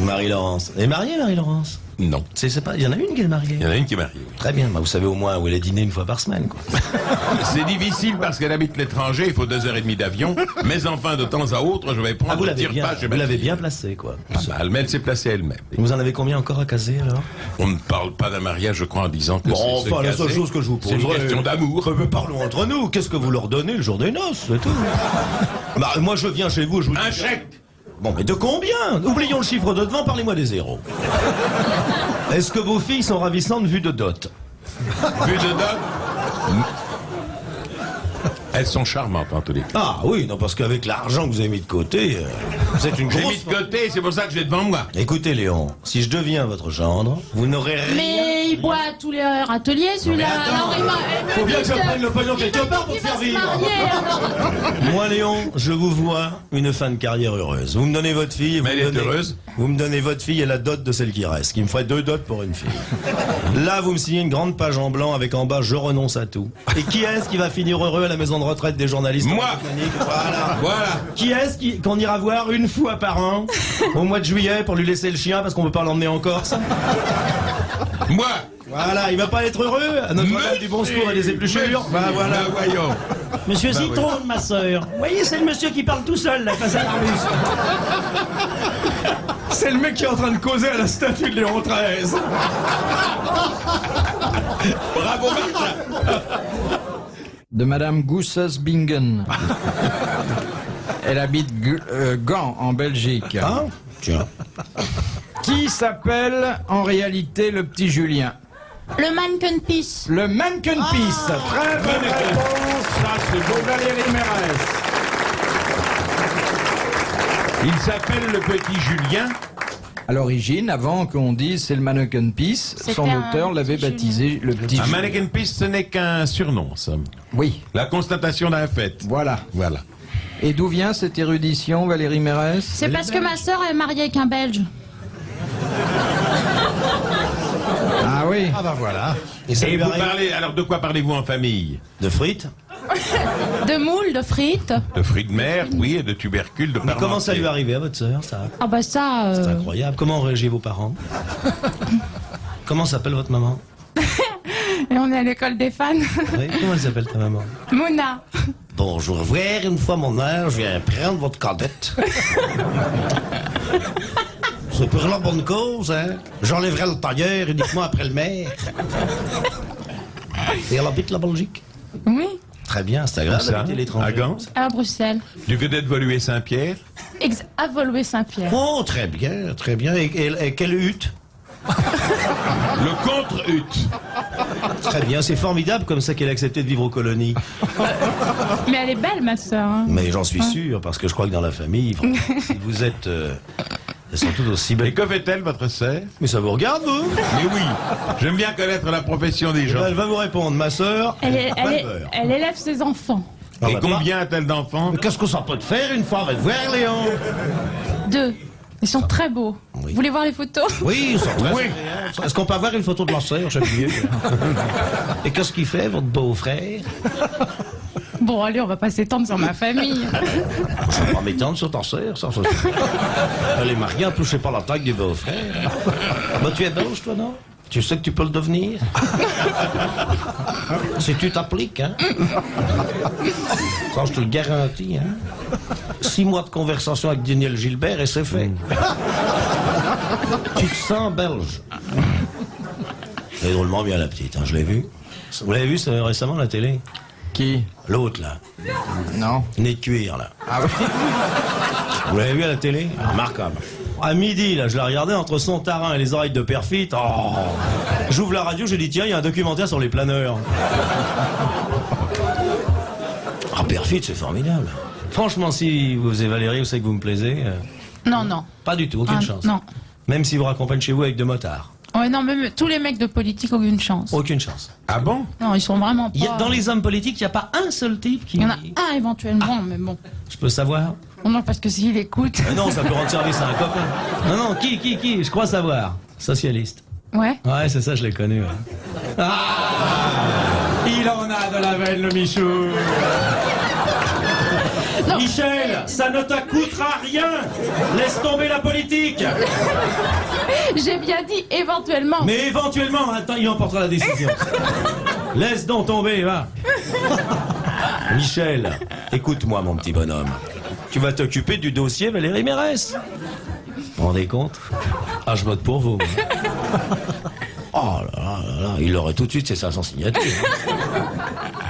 Marie-Laurence. Elle est mariée, Marie-Laurence? Non. C'est pas, il y en a une qui est mariée. Il y en a une qui est mariée. Très bien, bah vous savez au moins où elle est dîner une fois par semaine, quoi. C'est difficile parce qu'elle habite l'étranger, il faut 2h30 d'avion. Mais enfin, de temps à autre, je vais prendre Ah, vous le l'avez bien, tire-pas chez vous ma l'avez fille. bien placée, quoi. Pas mal, mais elle s'est placée elle-même. Vous en avez combien encore à caser, alors? On ne parle pas d'un mariage, je crois, en disant que Bon, c'est enfin, se la seule caser. chose que je vous pose, C'est une question d'amour. Mais parlons entre nous. Qu'est-ce que vous leur donnez le jour des noces, c'est tout? Bah, moi, je viens chez vous, je vous Un dis... chèque. Bon, mais de combien? Oublions le chiffre de devant, parlez-moi des zéros. Est-ce que vos filles sont ravissantes vues de dot? Vu de dot. Elles sont charmantes en tous les cas. Ah oui, non, parce qu'avec l'argent que vous avez mis de côté, vous êtes une J'ai grosse... mis de côté, c'est pour ça que je l'ai devant moi. Écoutez, Léon, si je deviens votre gendre, vous n'aurez rien... Mais il boit à tous les ateliers, celui-là. Alors, il m'a... Faut bien que je prenne le pognon quelque part pour Il te faire va se vivre. marier, alors. Moi, Léon, je vous vois une fin de carrière heureuse. Vous me donnez votre fille... et Mais vous elle me est donnez- heureuse. Vous me donnez votre fille et la dot de celle qui reste, qui me ferait 2 dots pour une fille. Là, vous me signez une grande page en blanc avec en bas « Je renonce à tout ». Et qui est-ce qui va finir heureux à la maison de retraite des journalistes? Moi. Voilà. Voilà. Qui est-ce qu'on ira voir une fois par an, au mois de juillet, pour lui laisser le chien parce qu'on veut pas l'emmener en Corse? Moi. Voilà, il va pas être heureux à Notre-Dame du Bon Secours et des épluchures. Bah voilà. Ben voyons. Monsieur Zitrone, ma sœur. Vous voyez, c'est le monsieur qui parle tout seul, là, face à l'Armus. C'est le mec qui est en train de causer à la statue de Léon XIII. Bravo, Martin. De Madame Gousses-Bingen. Elle habite Gand, en Belgique. Ah, tiens. Qui s'appelle en réalité le petit Julien? Le mannequin piece. Le Mannequin Peace. Très bonne réponse. Ça, c'est beau. Valérie Mérès. Il s'appelle le petit Julien. À l'origine, avant qu'on dise c'est le Mannequin Peace, C'était son un auteur l'avait petit baptisé le petit Un Julien. mannequin piste, ce n'est qu'un surnom, ça. Oui, La constatation d'un fait. voilà. Voilà. Et d'où vient cette érudition, Valérie Mérès? C'est parce que ma sœur est mariée avec un Belge. Ah oui. Ah bah voilà. ça Et lui vous arrive parlez, alors de quoi parlez-vous en famille? de frites? De moules, de frites. De fruits de mer, oui, et de tubercules, de Mais comment ça parmentier. lui arrive à votre sœur, ça? Ah bah ça... C'est incroyable. Comment ont réagi vos parents? Comment s'appelle votre maman? Et on est à l'école des fans. Oui, comment elle s'appelle ta maman? Mouna. Bonjour, voir une fois mon heure, je viens prendre votre cadette. C'est pour la bonne cause, hein. J'enlèverai le tailleur uniquement après le maire. Et elle habite la Belgique? Oui, Très bien, c'est agréable Ça, d'habiter l'étranger. à Gand, à Bruxelles. du côté de À Volué-Saint-Pierre. Oh, très bien, très bien. Et quelle hutte? Le contre-hut. Très bien, c'est formidable comme ça qu'elle a accepté de vivre aux colonies. Mais elle est belle, ma sœur. Hein. Mais j'en suis sûr, parce que je crois que dans la famille, si vous êtes... elles sont toutes aussi Et belles. que fait-elle, votre sœur? Mais ça vous regarde, vous? Mais oui, j'aime bien connaître la profession des gens. Elle va vous répondre, ma sœur. Elle élève ses enfants. Ah, Et bah, combien a-t-elle d'enfants? Mais qu'est-ce que ça peut te faire une fois avec voir, Léon? 2. Ils sont très beaux. Oui. Vous voulez voir les photos? Oui, ils sont très Oui. agréables. Est-ce qu'on peut avoir une photo de ma sœur, j'aime mieux. Et qu'est-ce qu'il fait, votre beau-frère? Bon, allez, on va pas s'étendre sur ma famille. Je vais pas m'étendre sur ta sœur, ça. Elle est mariée, en plus, je sais pas la taille du beau-frère. Bah, tu es belge, toi, non? Tu sais que tu peux le devenir? Si tu t'appliques, hein? Ça, je te le garantis, hein? 6 mois de conversation avec Daniel Gilbert et c'est fait. Tu te sens belge. Elle est drôlement bien, la petite, hein, je l'ai vue. Vous l'avez vue récemment à la télé? Qui? L'autre, là. Non. Nez de cuir, là. Ah oui. Vous l'avez vu à la télé? Remarquable. À midi, là, je la regardais entre son tarin et les oreilles de Perfit. Oh. J'ouvre la radio, j'ai dit, tiens, il y a un documentaire sur les planeurs. Ah, Perfit, c'est formidable. Franchement, si vous et Valérie, vous savez que vous me plaisez. Non, non. Pas du tout, aucune Ah, chance. non. Même si vous raccompagnez chez vous avec deux motards. Ouais, non, même tous les mecs de politique ont une chance. Aucune chance. Ah bon? Non, ils sont vraiment pas... Dans les hommes politiques, il n'y a pas un seul type qui... Il y en a un éventuellement, mais bon. Je peux savoir? Oh non, parce que s'il écoute... Non, ça peut rendre service à un copain. Non, non, qui? Je crois savoir. Socialiste. Ouais. Ouais, c'est ça, je l'ai connu. Ouais. Ah, il en a de la veine, le Michou. Non. Michel, ça ne te coûtera rien. Laisse tomber la politique. J'ai bien dit éventuellement. Mais éventuellement, attends, il emportera la décision. Laisse donc tomber, va. Michel, écoute-moi, mon petit bonhomme. Tu vas t'occuper du dossier Valérie Mérès. Vous vous rendez compte? Ah, je vote pour vous. Oh là là là là, il l'aurait tout de suite, c'est ça, sans signature.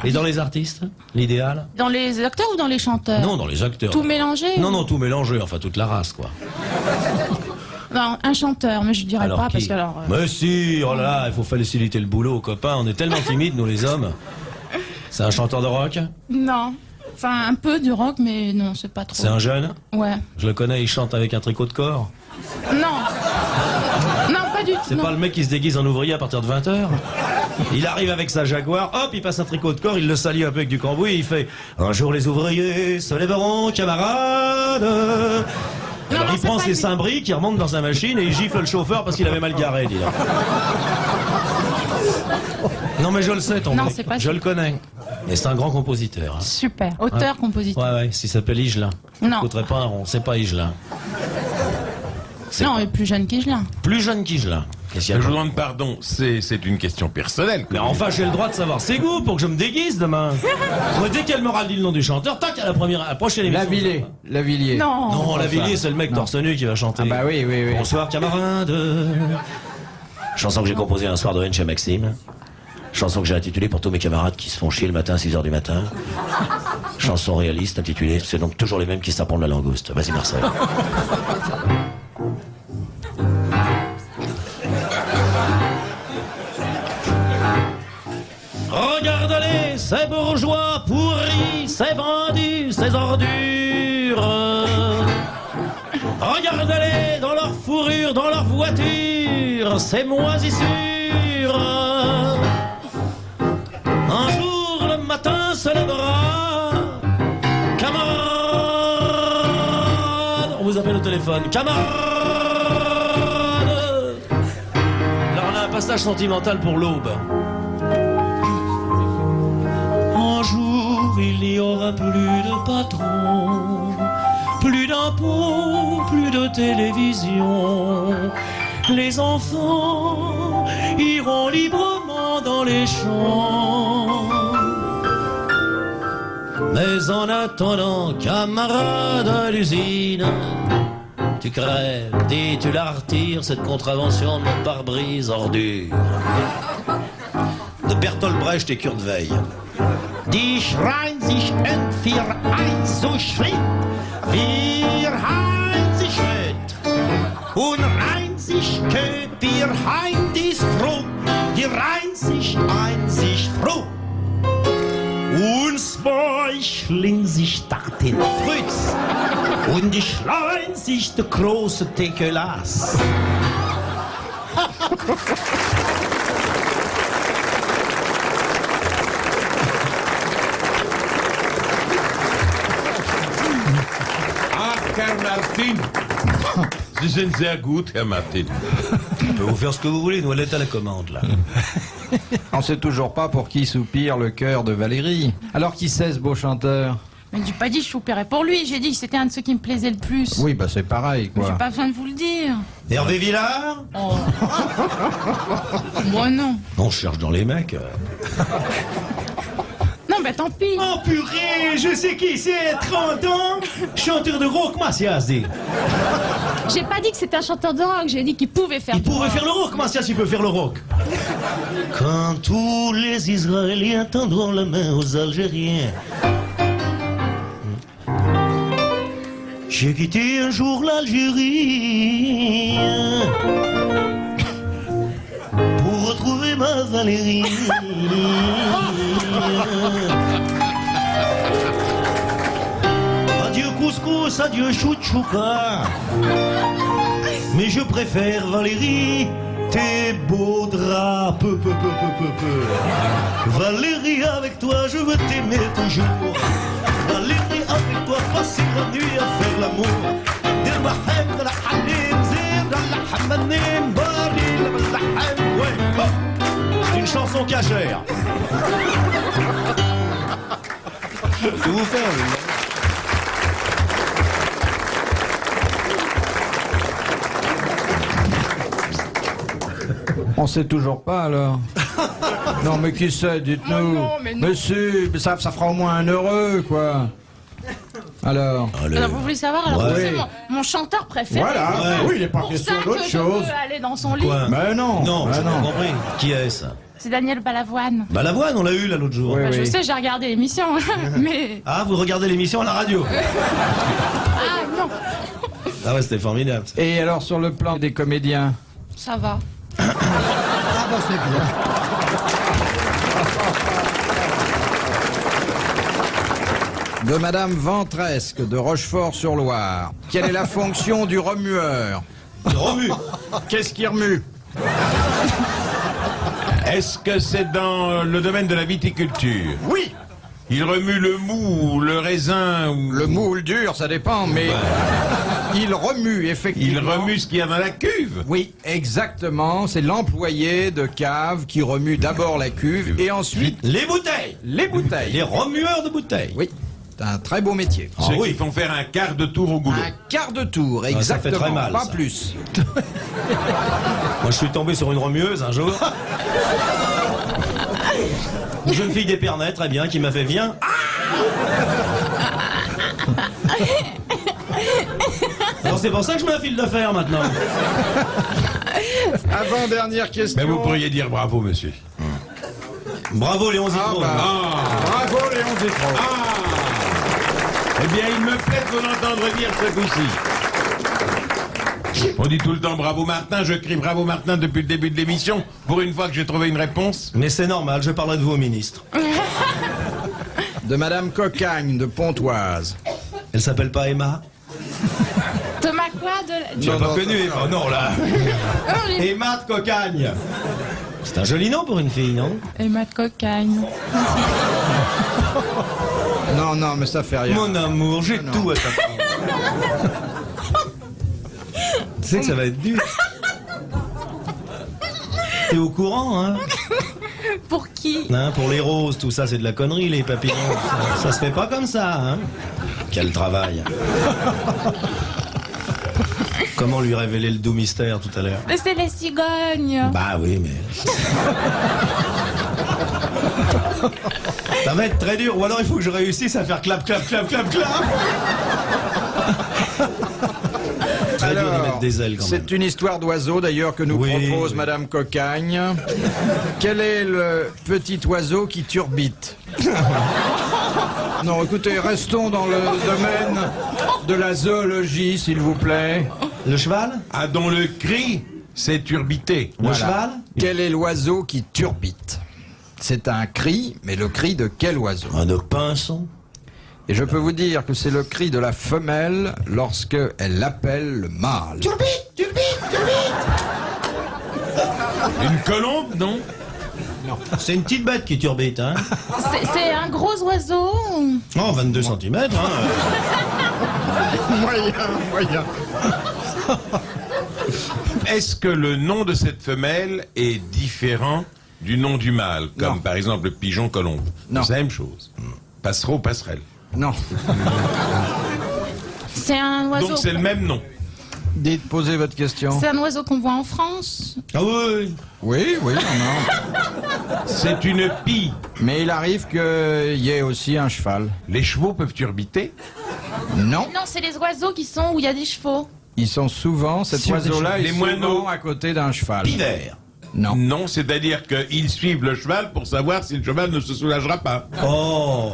Et dans les artistes, l'idéal? Dans les acteurs ou dans les chanteurs? Non, dans les acteurs. Tout mélangé? Non, non, tout mélangé, enfin toute la race, quoi. Non, un chanteur, mais je dirais Alors pas qui? parce que alors... Mais si, oh là là, il faut faciliter le boulot aux copains, on est tellement timides, nous les hommes. C'est un chanteur de rock? Non. Enfin, un peu du rock, mais non, c'est pas trop. C'est un jeune? Ouais. Je le connais, il chante avec un tricot de corps. Non. Non, pas du tout. C'est non. pas le mec qui se déguise en ouvrier à partir de 20h? Il arrive avec sa Jaguar, hop, il passe un tricot de corps, il le salit un peu avec du cambouis, et il fait « Un jour les ouvriers se lèveront, camarades !» Non, Alors non, il c'est prend pas ses lui. cymbriques, il remonte dans sa machine et il gifle le chauffeur parce qu'il avait mal garé, dis donc. Non mais je le sais, ton Non, mec. c'est pas Je ça. le connais. Et c'est un grand compositeur. Hein. Super. Auteur, compositeur. Ouais, ouais, s'il s'appelle Higelin. Non. Coûterait pas un rond, c'est pas Higelin. C'est Non, pas- il est plus jeune qu'Higelin. Plus jeune qu'Higelin. Qu'est-ce qu'il y Je a? vous demande pardon, c'est une question personnelle. Mais enfin, j'ai le droit de savoir ses goûts pour que je me déguise demain. Moi, dès qu'elle m'aura dit le nom du chanteur, tac, à la prochaine émission. Lavilliers. Lavilliers. Non. Non, Enfin, Lavilliers, c'est le mec non. torse nu qui va chanter. Ah bah oui, oui, oui. Bonsoir, camarades. Chanson que j'ai composée un soir de chez Maxime. Chanson que j'ai intitulée pour tous mes camarades qui se font chier le matin à 6h du matin. Chanson réaliste intitulée, c'est donc toujours les mêmes qui se tapent de la langouste. Vas-y, Marcel. Regarde-les, ces bourgeois pourris, ces vendus, ces ordures. Regarde-les dans leur fourrure, dans leur voiture, ces moisissures. Un jour le matin se lèvera, camarade. On vous appelle au téléphone, camarade. Là on a un passage sentimental pour l'aube. Un jour il n'y aura plus de patron, plus d'impôts, plus de télévision. Les enfants iront librement dans les champs. Mais en attendant, camarade à l'usine, tu crèves, dis, tu la retires, cette contravention de mon pare-brise ordure. De Bertolt Brecht et Kurt Weill. Die schreien sich und für ein so Schritt, wir ein sich Schritt. Und rein sich könnt, ihr Heim ist froh, die rein sich einzig froh. Und zwei schling sich Daten Fritz und die schlein sich der große Tekelas. Ach, Herr Martin. Sie sind sehr gut, Herr Martin. Je peux vous faire ce que vous voulez, nous elle est à la commande là. On sait toujours pas pour qui soupire le cœur de Valérie. Alors qui c'est ce beau chanteur? Mais j'ai pas dit que je soupirais pour lui, j'ai dit que c'était un de ceux qui me plaisait le plus. Oui, bah c'est pareil, J'ai quoi. pas besoin de vous le dire. Hervé Villard? Moi non. On cherche dans les mecs. Non, bah tant pis. Oh purée, je sais qui c'est, 30 ans, chanteur de rock, Macias dit. J'ai pas dit que c'était un chanteur de rock, j'ai dit qu'il pouvait faire Il du pourrait rock. faire le rock, Macias, il peut faire le rock. Quand tous les Israéliens tendront la main aux Algériens. J'ai quitté un jour l'Algérie pour retrouver ma Valérie. Adieu couscous, adieu chouchouka. Mais je préfère Valérie, tes beaux draps, peu. Valérie, avec toi, je veux t'aimer toujours. Valérie, avec toi, passer la nuit à faire l'amour. Dir mahem de la hanim, zir de la hamanim, bari de la ham. Ouais, oh, c'est une chanson cachère. Que vous faire, lui? On sait toujours pas alors. Non mais qui c'est, dites-nous. Oh non, mais non. Monsieur, ça fera au moins un heureux, quoi. Alors. Alors, vous voulez savoir, alors Ouais. c'est mon chanteur préféré. Voilà. Oui, il n'est pas Pour question ça d'autre que chose. je veux aller dans son lit. Quoi? Mais non. Non, mais j'ai pas non. compris. Qui est ça? C'est Daniel Balavoine. Bah l'avoine, on l'a eu là l'autre jour. Oui, Bah, je oui. sais, j'ai regardé l'émission, mais... Ah, vous regardez l'émission à la radio? Ah non, Ah ouais, c'était formidable. Et alors sur le plan des comédiens? ça va. De Madame Ventresque de Rochefort-sur-Loire. Quelle est la fonction du remueur? Remue. Qu'est-ce qui remue? Est-ce que c'est dans le domaine de la viticulture? Oui. Il remue le mou, le raisin ou... Le mou ou le dur, ça dépend, mais il remue Il effectivement. remue ce qu'il y a dans la cuve. Oui, exactement. C'est l'employé de cave qui remue d'abord la cuve et ensuite Les bouteilles. les bouteilles. Les remueurs de bouteilles. Oui, c'est un très beau métier. Ah Ceux oui. qui font faire un quart de tour au goulot. Un quart de tour, ça fait exactement, très mal, pas ça. plus. Moi, je suis tombé sur une remueuse un jour. Une jeune fille d'Épernay, très bien, qui m'a fait viens. Alors c'est pour ça que je mets un fil de fer maintenant. Avant-dernière question. Mais vous pourriez dire bravo, monsieur. Bravo Léon Ah Zitrone. bah, bravo Léon Zitrone. Eh bien, il me plaît de vous entendre dire ce coup-ci. On dit tout le temps bravo Martin, je crie bravo Martin depuis le début de l'émission. Pour une fois que j'ai trouvé une réponse. Mais c'est normal, je parlerai de vous au ministre. De Madame Cocagne de Pontoise. Elle s'appelle pas Emma? Thomas quoi de... Tu l'as Non, pas non, connue, Emma? Oh non, là. Emma de Cocagne. C'est un joli nom pour une fille, non? Emma de Cocagne. Non, non, mais ça fait rien. Mon amour, j'ai Non. tout à t'apprendre. Tu sais que ça va être dur. T'es au courant, hein? Pour qui? Hein, pour les roses, tout ça, c'est de la connerie, les papillons. Ça se fait pas comme ça, hein? Quel travail. Comment lui révéler le doux mystère tout à l'heure? Mais c'est les cigognes. Bah oui, mais... Ça va être très dur, ou alors il faut que je réussisse à faire clap, clap, clap, clap, clap. Très dur de mettre des ailes quand même. C'est une histoire d'oiseau d'ailleurs que nous Oui, propose oui. Madame Cocagne. Quel est le petit oiseau qui turbite? Non, écoutez, restons dans le domaine de la zoologie, s'il vous plaît. Le cheval? Ah, dont le cri C'est turbité. Le cheval? Quel est l'oiseau qui turbite? C'est un cri, mais le cri de quel oiseau? Un de pinson. Et je peux vous dire que c'est le cri de la femelle lorsque elle appelle le mâle. Une colombe, non? C'est une petite bête qui turbite, hein? C'est un gros oiseau. Oh, 22 cm, hein? Moyen. Est-ce que le nom de cette femelle est différent du nom du mâle, comme Non. par exemple le pigeon colombe? Non. C'est la même chose. Passereau, passerelle. Non. C'est un oiseau. Donc c'est le même nom. Dites, posez votre question. C'est un oiseau qu'on voit en France. Ah oui. Oui, non. C'est une pie. Mais il arrive qu'il y ait aussi un cheval. Les chevaux peuvent turbiter? Non. Non, c'est les oiseaux qui sont où il y a des chevaux. Ils sont souvent, cet Sur des oiseau-là chevaux. est Les moineaux. souvent à côté d'un cheval. Pivert. Non. Non, c'est-à-dire qu'ils suivent le cheval pour savoir si le cheval ne se soulagera pas. Oh.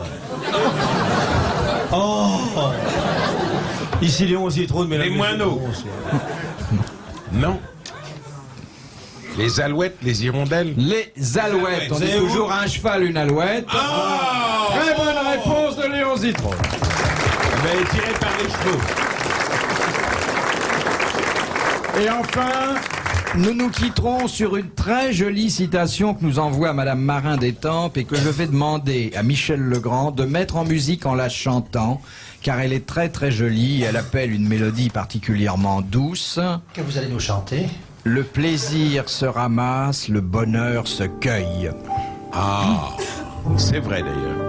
Ici, Léon aussi trop de Les moineaux. Non. Les alouettes, les hirondelles. Les alouettes. On dit C'est toujours un cheval, une alouette. Très bonne réponse de Léon Zitrone. Ben, tiré par les chevaux. Et enfin, nous nous quitterons sur une très jolie citation que nous envoie Madame Marin d'Étampes et que je vais demander à Michel Legrand de mettre en musique en la chantant, car elle est très très jolie. Elle appelle une mélodie particulièrement douce. Que vous allez nous chanter? Le plaisir se ramasse, le bonheur se cueille. Ah, c'est vrai d'ailleurs.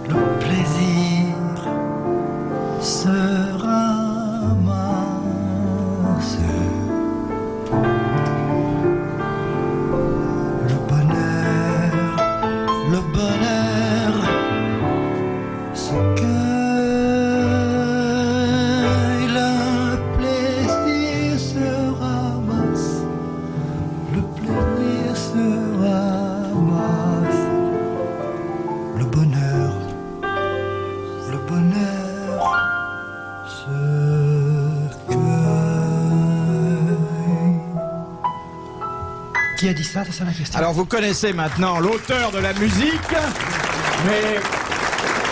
Le plaisir se ramasse. Le bonheur se cueille. Le plaisir se ramasse. Le plaisir se ramasse. Le bonheur se cueille. Qui a dit ça? C'est ça la question. Alors vous connaissez maintenant l'auteur de la musique, mais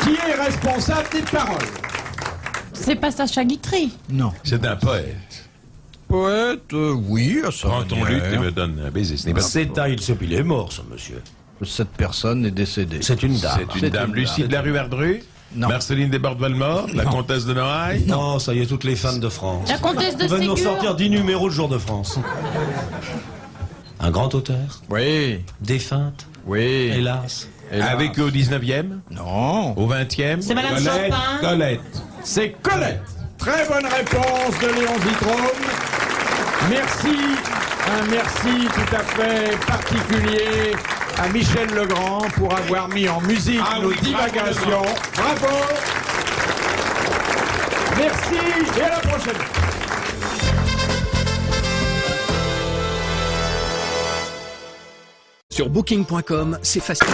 qui est responsable des paroles? C'est pas Sacha Guitry. Non. C'est un poète. Poète, oui, à sa Prends ton manière. luth et me donne un baiser. Ce n'est pas C'est un, il est mort, ce monsieur. Cette personne est décédée. C'est une dame. C'est une dame. Lucie de la rue Verdru? Non. Marceline Desbordes-Valmore? La comtesse de Noailles? Non, ça y est, toutes les femmes de France. La comtesse de On va nous Ségur. sortir 10 numéros de Jour de France. Un grand auteur, Oui, défunte, oui. hélas. Hélas. Avec eux au 19e? Non. Au 20e? C'est Madame Colette, Chopin. Colette. C'est Colette. Très bonne réponse de Léon Zitrone. Merci, un merci tout à fait particulier à Michel Legrand pour avoir mis en musique Ah nos oui, bravo, divagations. Bravo. Merci et à la prochaine. Sur Booking.com, c'est facile.